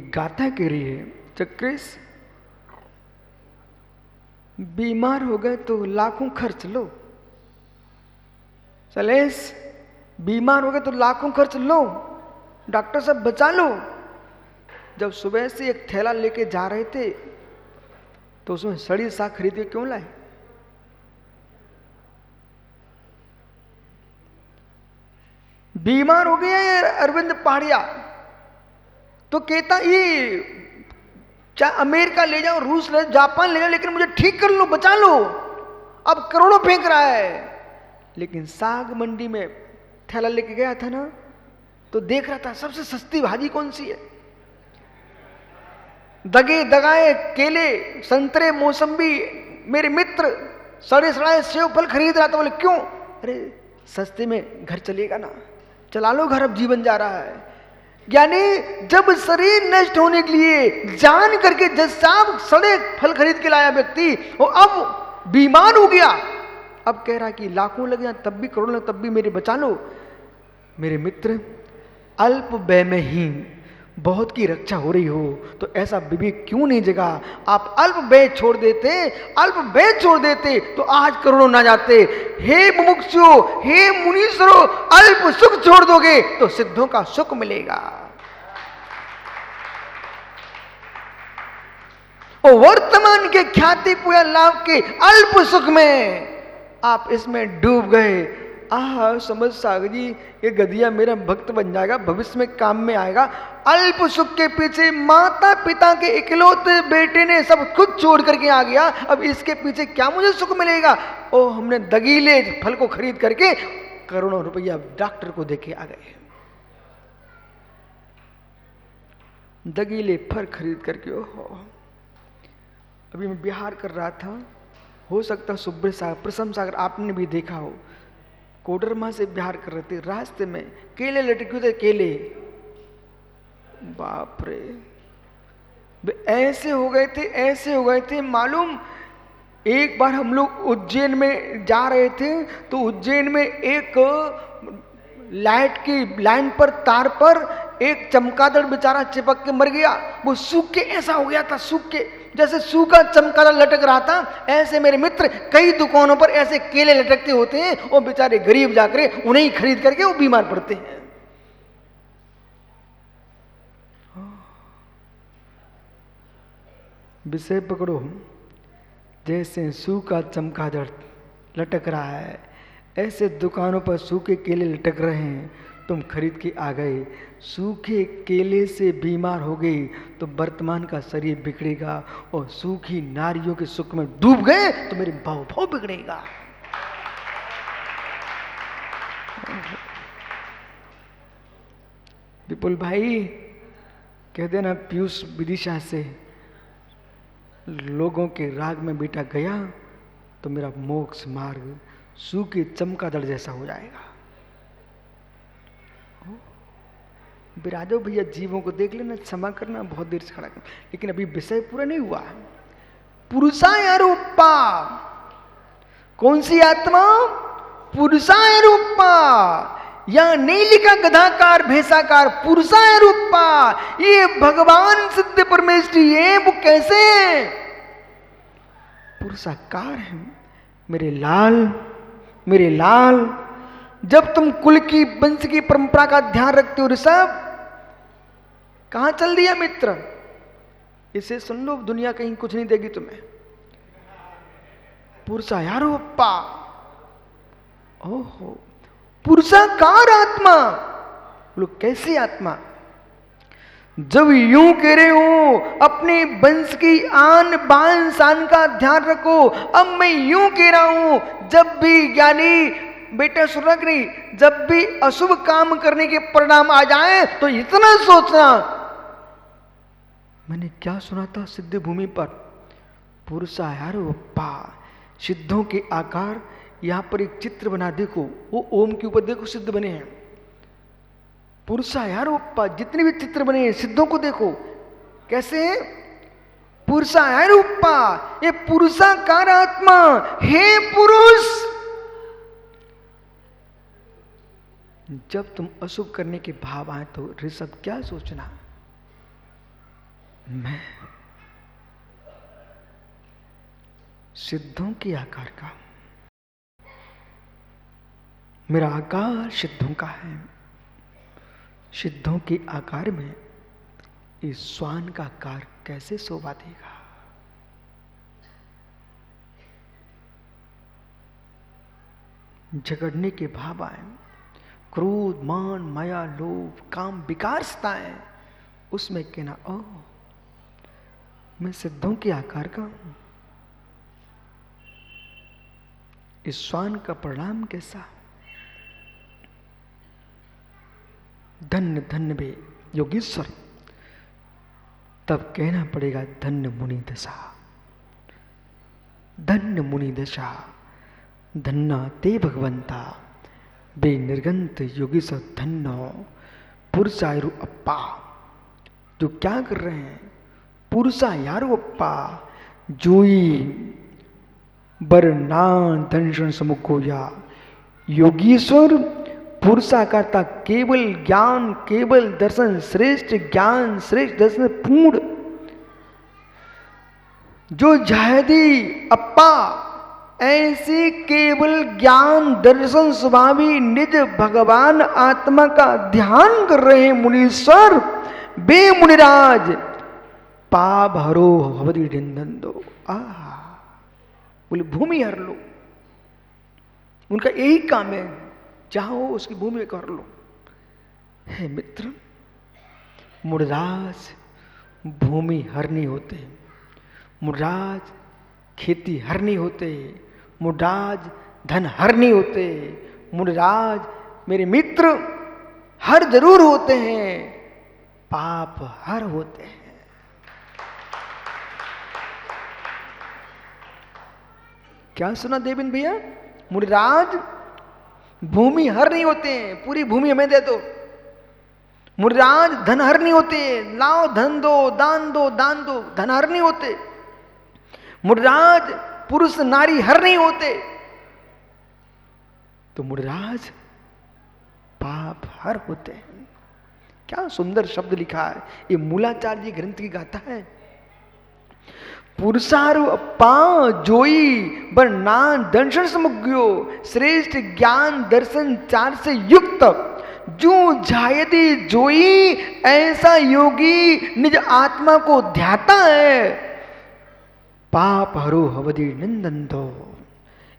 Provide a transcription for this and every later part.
गाथा कह रही है, चक्रेश बीमार हो गए तो लाखों खर्च लो, सलेश बीमार हो गए तो लाखों खर्च लो, डॉक्टर साहब बचा लो। जब सुबह से एक थैला लेके जा रहे थे तो उसमें सड़ी साग खरीद के क्यों लाए? बीमार हो गया ये अरविंद पहाड़िया तो कहता ये चाहे अमेरिका ले जाओ, रूस ले जाओ, जापान ले जाओ, लेकिन मुझे ठीक कर लो, बचा लो। अब करोड़ों फेंक रहा है, लेकिन साग मंडी में थैला लेके गया था ना, तो देख रहा था सबसे सस्ती भाजी कौन सी है। दगे दगाए केले संतरे मौसम्बी, मेरे मित्र सड़े सड़ाए सेव फल खरीद रहा था। बोले क्यों? अरे सस्ते में घर चलेगा ना, चला लो घर, अब जीवन जा रहा है। यानी जब शरीर नष्ट होने के लिए जान करके जज साहब सड़े फल खरीद के लाया व्यक्ति, वो अब बीमार हो गया, अब कह रहा कि लाखों लगे तब भी करोड़ लगे तब भी मेरे बचा लो। मेरे मित्र अल्प व्यय में ही बहुत की रक्षा हो रही हो तो ऐसा विवेक क्यों नहीं जगा? आप अल्प व्यय छोड़ देते, अल्प व्यय छोड़ देते तो आज करोड़ों ना जाते। हे मुमुक्षुओ, हे मुनीश्वरों, अल्प सुख छोड़ दोगे तो सिद्धों का सुख मिलेगा। और वर्तमान के ख्याति पूरा लाभ के अल्प सुख में आप इसमें डूब गए। समझ सागर जी, ये गधिया मेरा भक्त बन जाएगा, भविष्य में काम में आएगा। अल्प सुख के पीछे माता पिता के इकलौते बेटे ने सब खुद छोड़ करके आ गया, अब इसके पीछे क्या मुझे सुख मिलेगा? ओ हमने दगीले फल को खरीद करके करोड़ों रुपया डॉक्टर को देके आ गए। दगीले फल खरीद करके, ओहो। अभी मैं बिहार कर रहा था, हो सकता सुब्र सागर प्रसम सागर आपने भी देखा हो, कोडरमा से बिहार कर रहे थे, रास्ते में केले लटके थे, केले बाप रे ऐसे हो गए थे, ऐसे हो गए थे मालूम। एक बार हम लोग उज्जैन में जा रहे थे तो उज्जैन में एक लाइट की लाइन पर तार पर एक चमगादड़ बेचारा चिपक के मर गया। वो सूख के ऐसा हो गया था, सूख के जैसे सूखा चमगादड़ लटक रहा था, ऐसे मेरे मित्र कई दुकानों पर ऐसे केले लटकते होते हैं और बेचारे गरीब जाकर उन्हें ही खरीद करके वो बीमार पड़ते हैं। विषय पकड़ो, जैसे सूखा चमगादड़ लटक रहा है ऐसे दुकानों पर सूखे केले लटक रहे हैं, तुम खरीद के आ गए, सूखे केले से बीमार हो गई तो वर्तमान का शरीर बिगड़ेगा, और सूखी नारियों के सुख में डूब गए तो मेरे भाव भाव बिगड़ेगा। विपुल भाई कह देना पीयूष विदिशा से, लोगों के राग में बेटा गया तो मेरा मोक्ष मार्ग सूखे चमगादड़ जैसा हो जाएगा। बिराजो भैया, जीवों को देख लेना, क्षमा करना बहुत देर से खड़ा कर, लेकिन अभी विषय पूरा नहीं हुआ। पुरुषाय रूपा, कौन सी आत्मा? पुरुषाय रूपा, या नीलिका गधाकार भेषाकार पुरुषाय रूपा, ये भगवान सिद्ध परमेश्वरी है। वो कैसे? पुरुषाकार है। मेरे लाल, मेरे लाल, जब तुम कुल की वंश की परंपरा का ध्यान रखते हो ऋषभ, कहां चल दिया मित्र? इसे सुन लो, दुनिया कहीं कुछ नहीं देगी तुम्हें। पुरुषायारोपा, ओहो, पुरुषाकार आत्मा। लोग कैसी आत्मा? जब यूं कह रहे हो अपने वंश की आन बान शान का ध्यान रखो, अब मैं यूं कह रहा हूं, जब भी ज्ञानी बेटा सुन रख नहीं, जब भी अशुभ काम करने के परिणाम आ जाए तो इतना सोचना। मैंने क्या सुना था सिद्ध भूमि पर? पुरुषायारोपा, सिद्धों के आकार। यहां पर एक चित्र बना, देखो वो ओम के ऊपर देखो सिद्ध बने हैं। पुरुषायारोपा, जितने भी चित्र बने हैं सिद्धों को देखो कैसे है। पुरुषायारोपा, ये पुरुषाकार आत्मा। हे पुरुष, जब तुम अशुभ करने के भाव आए तो ऋषभ क्या सोचना? मैं सिद्धों के आकार का, मेरा आकार सिद्धों का है। सिद्धों के आकार में इस श्वान का आकार कैसे शोभा देगा? झगड़ने के भाव आए, क्रोध, मान, माया, लोभ, काम, विकारताएं, उसमें कहना ओ मैं सिद्धों के आकार का हूं। इस श्वान का परिणाम कैसा? धन्य धन्य बे योगीश्वर। तब कहना पड़ेगा धन्य मुनि दशा, धन्य मुनि दशा, धन्ना ते भगवंता बे निर्गंत योगीश्वर धन्नो पुरुषायरु अप्पा। जो क्या कर रहे हैं? पुरुषा यारो अप्पा जोई बरना दंशन समुखोया। योगीश्वर पुरुषाकारता केवल ज्ञान, केवल दर्शन, श्रेष्ठ ज्ञान, श्रेष्ठ दर्शन पूर्ण जो जायदी अप्पा, ऐसे केवल ज्ञान दर्शन स्वभावी निज भगवान आत्मा का ध्यान कर रहे हैं मुनीश्वर, बे मुनिराज पाप हरो भवति निंदन। बोले भूमि हर लो, उनका यही काम है, चाहो उसकी भूमि कर लो। हे मित्र, मुनिराज भूमि हर नहीं होते, मुनिराज खेती हर नहीं होते, मुनिराज धन हर नहीं होते, मुनिराज मेरे मित्र हर जरूर होते हैं, पाप हर होते हैं। क्या सुना देविन भैया? मुनिराज भूमि हर नहीं होते हैं, पूरी भूमि हमें दे दो। मुनिराज धन हर नहीं होते, लाओ धन दो, दान दो, दान दो, धन हर नहीं होते। मुनिराज पुरुष नारी हर नहीं होते, तो मुनिराज पाप हर होते हैं। क्या सुंदर शब्द लिखा है, ये मूलाचार्य जी ग्रंथ की गाथा है। पुरुषारु अप्पा जोई बरना दर्शन समुग्यो, श्रेष्ठ ज्ञान दर्शन चार से युक्त जो जायती जोई, ऐसा योगी निज आत्मा को ध्याता है, पाप हरो हवधि निंदंतो।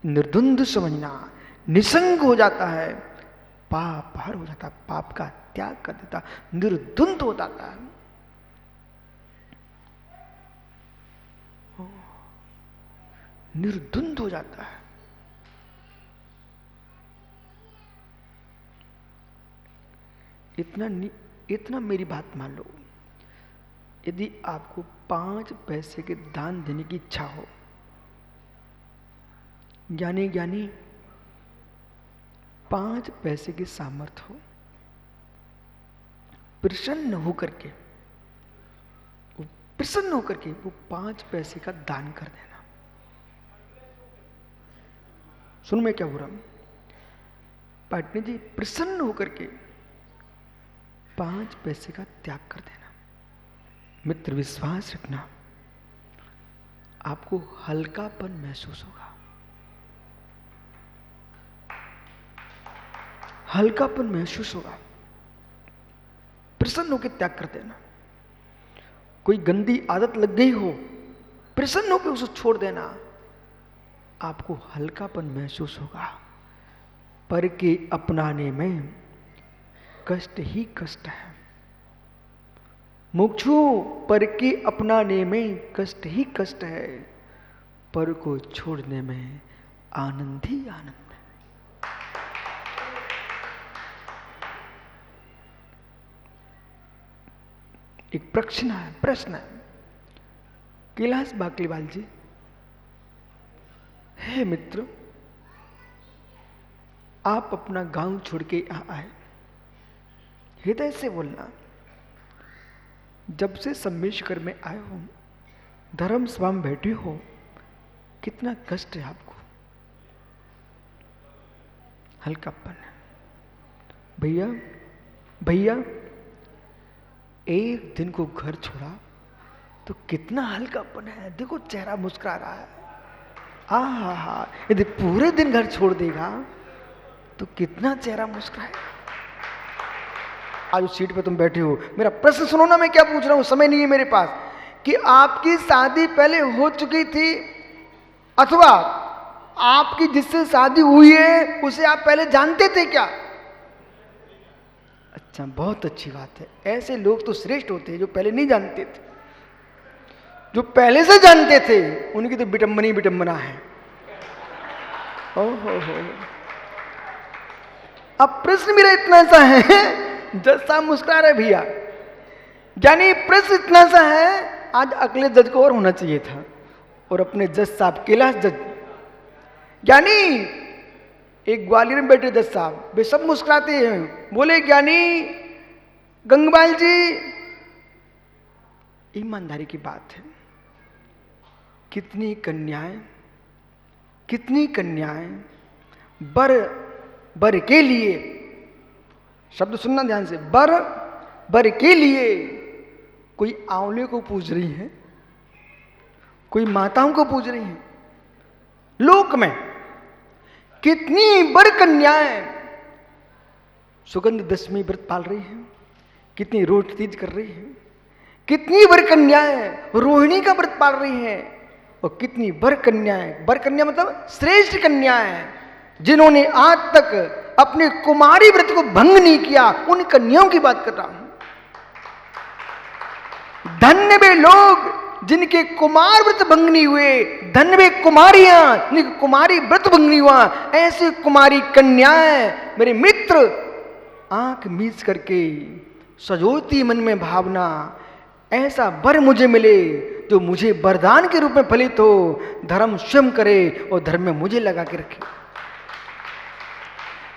निर्द्वंद समझना, निसंग हो जाता है, पाप हर हो जाता, पाप का त्याग कर देता, निर्द्वंद हो जाता है। निर्द्वंद हो जाता है। इतना मेरी बात मान लो, यदि आपको 5 पैसे के दान देने की इच्छा हो, ज्ञानी 5 पैसे की सामर्थ्य हो, प्रसन्न होकर के वो 5 पैसे का दान कर देना। सुन मैं क्या बोल रहा हूं? पाटनी जी, प्रसन्न होकर के 5 पैसे का त्याग कर देना। मित्र, विश्वास रखना, आपको हल्कापन महसूस होगा, हल्कापन महसूस होगा। प्रसन्न होकर त्याग कर देना। कोई गंदी आदत लग गई हो, प्रसन्न होकर उसे छोड़ देना, आपको हल्कापन महसूस होगा। पर के अपनाने में कष्ट ही कष्ट है। मुक्षु, पर के अपनाने में कष्ट ही कष्ट है, पर को छोड़ने में आनंद ही आनंद है। एक प्रश्न है कैलाश बाकलीवाल जी, हे मित्र, आप अपना गांव छोड़ के यहां आए, हृदय से बोलना, जब से सम्मेशकर में आए हो, धर्म सभा में बैठे हो, कितना कष्ट है आपको, हल्कापन है। भैया एक दिन को घर छोड़ा, तो कितना हल्कापन है, देखो चेहरा मुस्कुरा रहा है। आहा, यदि पूरे दिन घर छोड़ देगा तो कितना चेहरा मुस्कुराएगा। आज उस सीट पे तुम बैठे हो, मेरा प्रश्न सुनो ना, मैं क्या पूछ रहा हूं, समय नहीं है मेरे पास, कि आपकी शादी पहले हो चुकी थी अथवा आपकी जिससे शादी हुई है उसे आप पहले जानते थे क्या? अच्छा, बहुत अच्छी बात है। ऐसे लोग तो श्रेष्ठ होते हैं जो पहले नहीं जानते थे। जो पहले से जानते थे उनकी तो विडंबना ही विडंबना है। ओहो हो। अब प्रश्न मेरा इतना सा है, जज साहब मुस्कुरा रहे भैया, यानी प्रश्न इतना सा है, आज अगले जज को और होना चाहिए था, और अपने जज साहब कैलाश जज, यानी एक ग्वालियर में बैठे जज साहब, वे सब मुस्कुराते हैं, बोले ज्ञानी गंगपाल जी, ईमानदारी की बात है, कितनी कन्याएं बर के लिए, शब्द सुनना ध्यान से, बर के लिए कोई आंवले को पूज रही है, कोई माताओं को पूज रही है। लोक में कितनी बर कन्याएं सुगंध दशमी व्रत पाल रही हैं, कितनी रोट तीज कर रही हैं, कितनी बर कन्याएं रोहिणी का व्रत पाल रही हैं, और कितनी बर कन्या मतलब श्रेष्ठ कन्याएं जिन्होंने आज तक अपने कुमारी व्रत को भंग नहीं किया, उन कन्याओं की बात कर रहा हूं। धन्य वे लोग जिनके कुमार व्रत भंग नहीं हुए, धन्य वे कुमारियां जिनके कुमारी व्रत भंग नहीं हुआ। ऐसी कुमारी कन्याएं मेरे मित्र, आंख मीच करके सजोती मन में भावना, ऐसा वर मुझे मिले जो मुझे वरदान के रूप में फलित हो, धर्म स्वयं करे और धर्म में मुझे लगा के रखे।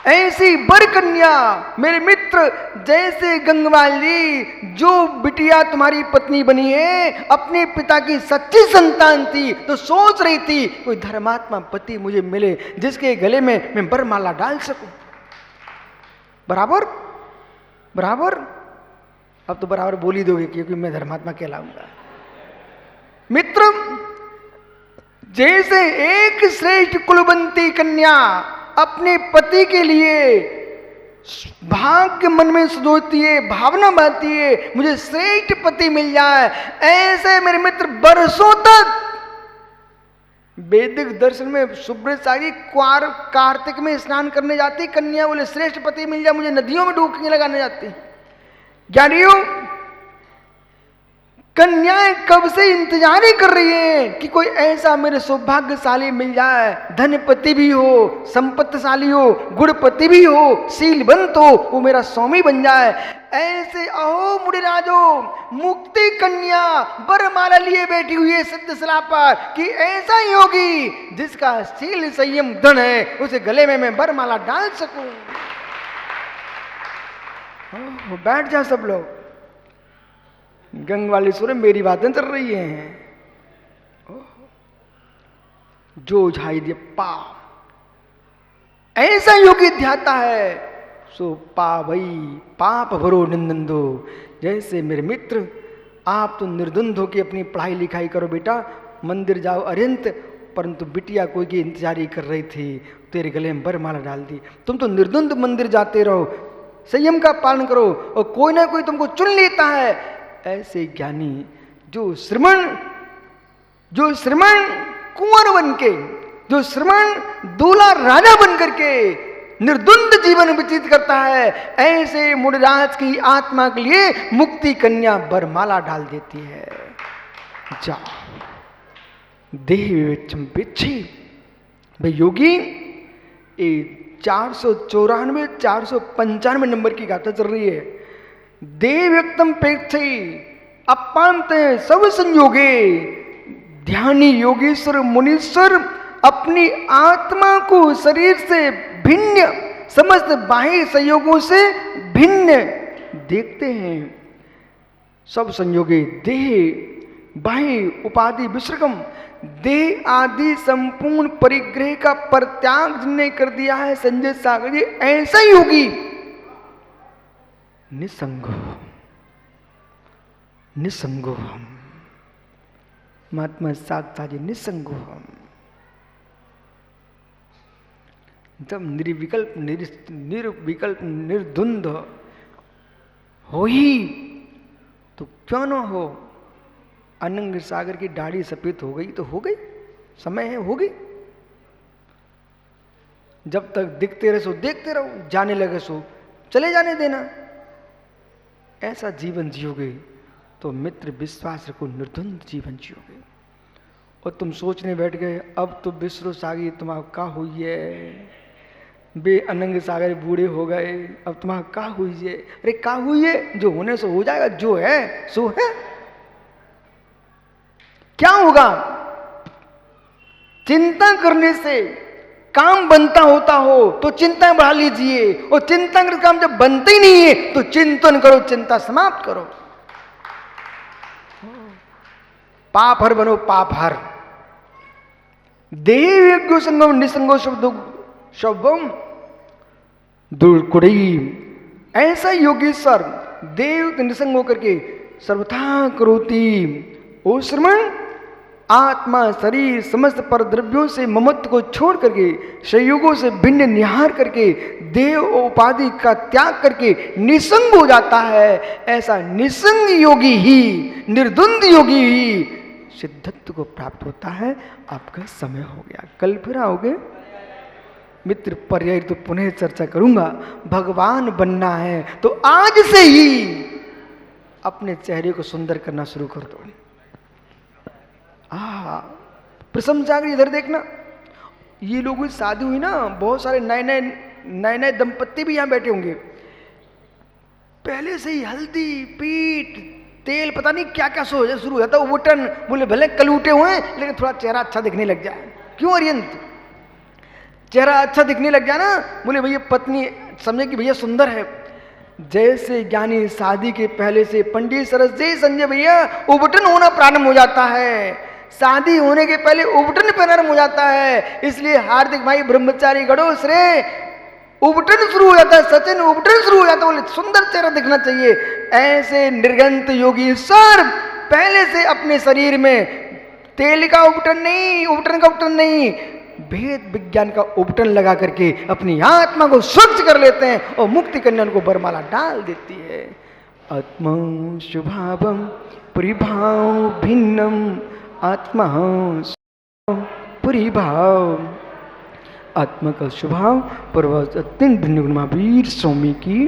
ऐसी बर कन्या मेरे मित्र, जैसे गंगवाल जी, जो बिटिया तुम्हारी पत्नी बनी है, अपने पिता की सच्ची संतान थी, तो सोच रही थी कोई धर्मात्मा पति मुझे मिले जिसके गले में मैं बरमाला डाल सकूं। बराबर बराबर, अब तो बराबर बोल ही दोगे क्योंकि मैं धर्मात्मा कहलाऊंगा। मित्र, जैसे एक श्रेष्ठ कुलवंती कन्या अपने पति के लिए भाग्य मन में सजोती है, भावना बांधती है, मुझे श्रेष्ठ पति मिल जाए, ऐसे मेरे मित्र बरसों तक वैदिक दर्शन में सुब्रत सागी कार्तिक में स्नान करने जाती कन्या, बोले श्रेष्ठ पति मिल जाए मुझे, नदियों में डुबकी लगाने जाती। ज्ञानियों, कन्याएं कब से इंतजार ही कर रही हैं कि कोई ऐसा मेरे सौभाग्यशाली मिल जाए, धनपति भी हो, संपत्तिशाली हो, गुणपति भी हो, शीलवंत हो, वो मेरा स्वामी बन जाए। ऐसे अहो मुनिराजो, मुक्ति कन्या बरमाला लिए बैठी हुई है सिद्धशिला पर, कि ऐसा ही होगी जिसका शील संयम धन है, उसे गले में मैं बरमाला डाल सकूं। बैठ जा सब लोग, गंगवाली सुर मेरी बातें चल रही हैं। जो झाई दे पा, ऐसा योगी ध्याता है सो पा भई पाप भरो निंदो। जैसे मेरे मित्र, आप तो निर्द्वंद हो के अपनी पढ़ाई लिखाई करो बेटा, मंदिर जाओ अरिंत, परंतु बिटिया कोई की इंतजार ही कर रही थी, तेरे गले में बरमाला डाल दी। तुम तो निर्द्वंद मंदिर जाते रहो, संयम का पालन करो, और कोई ना कोई तुमको चुन लेता है। ऐसे ज्ञानी जो श्रमण कुंवर बन के, जो श्रमण दूल्हा राजा बन करके निर्द्वंद जीवन व्यतीत करता है, ऐसे मुनिराज की आत्मा के लिए मुक्ति कन्या बरमाला डाल देती है। जा देह चंपेक्षी भाई योगी, 494 495 नंबर की गाथा चल रही है। देव व्यक्तम पेक्षी अपांत सब संयोगे, ध्यानी योगेश्वर मुनीश्वर अपनी आत्मा को शरीर से भिन्न, समस्त बाह्य संयोगों से भिन्न देखते हैं। सब संयोगे देह बाह्य उपाधि विसर्गम, देह आदि संपूर्ण परिग्रह का परित्याग जिनने कर दिया है संजय सागर जी, ऐसा ही होगी निसंगो हम। महात्मा साक्षात निसंगो हम। जब निर्विकल्प निर्विकल्प निर्द्वंद हो ही तो क्यों ना हो। अनंग सागर की दाढ़ी सफेद हो गई तो हो गई, समय है हो गई। जब तक दिखते रहे सो देखते रहो, जाने लगे सो चले जाने देना। ऐसा जीवन जियोगे तो मित्र विश्वास रखो, निर्द्वंद जीवन जियोगे। और तुम सोचने बैठ गए अब तो विश्व सागी तुम्हारा का हुई है, बे अनंग सागर बूढ़े हो गए, अब तुम्हारा का हुई है। अरे का हुई है, जो होने से हो जाएगा, जो है सो है। क्या होगा? चिंता करने से काम बनता होता हो तो चिंता बढ़ा लीजिए, और चिंता कर काम जब बनते ही नहीं है तो चिंतन करो, चिंता समाप्त करो। पाप हर बनो, पाप हर। देव संगम निसंगो शब्दम दुर्कुड़ी। ऐसा योगेश्वर देव निसंग होकर के सर्वथा करोति। ओ श्रमण, आत्मा शरीर समस्त पर द्रव्यों से ममत्व को छोड़ करके, संयोगों से भिन्न निहार करके, देव उपाधि का त्याग करके निसंग हो जाता है। ऐसा निसंग योगी ही, निर्द्वंद योगी ही सिद्धत्व को प्राप्त होता है। आपका समय हो गया, कल फिर आओगे मित्र। पर्याय तो पुनः चर्चा करूंगा। भगवान बनना है तो आज से ही अपने चेहरे को सुंदर करना शुरू कर दो। प्रशंसा इधर देखना, ये लोगों की शादी हुई ना, बहुत सारे नए दंपत्ति भी यहां बैठे होंगे। पहले से ही हल्दी पीठ तेल पता नहीं क्या क्या शुरू हो जाता है। उबटन बोले भले कल उठे हुए हैं लेकिन थोड़ा चेहरा अच्छा दिखने लग जाए। क्यों अरियंत? चेहरा अच्छा दिखने लग गया ना, बोले भैया पत्नी समझे कि भैया सुंदर है। जैसे ज्ञानी शादी के पहले से पंडित सरस जी संजय भैया उबटन होना प्रारंभ हो जाता है। शादी होने के पहले उबटन प्रारंभ हो जाता है। इसलिए हार्दिक भाई ब्रह्मचारी गणोश रे उबटन शुरू हो जाता है, सचिन उबटन शुरू हो जाता है। बोले सुंदर चेहरा दिखना चाहिए। ऐसे निर्गंत योगी सर पहले से अपने शरीर में तेल का उबटन नहीं, उबटन का उबटन नहीं, भेद विज्ञान का उपटन लगा करके अपनी आत्मा को स्वच्छ कर लेते हैं और मुक्ति कन्या उनको बरमाला डाल देती है। आत्मा शुभावम परिभाव भिन्नम, आत्मा परिभाव। आत्मा का स्वभाव पर अत्यंत भिन्न। महावीर स्वामी की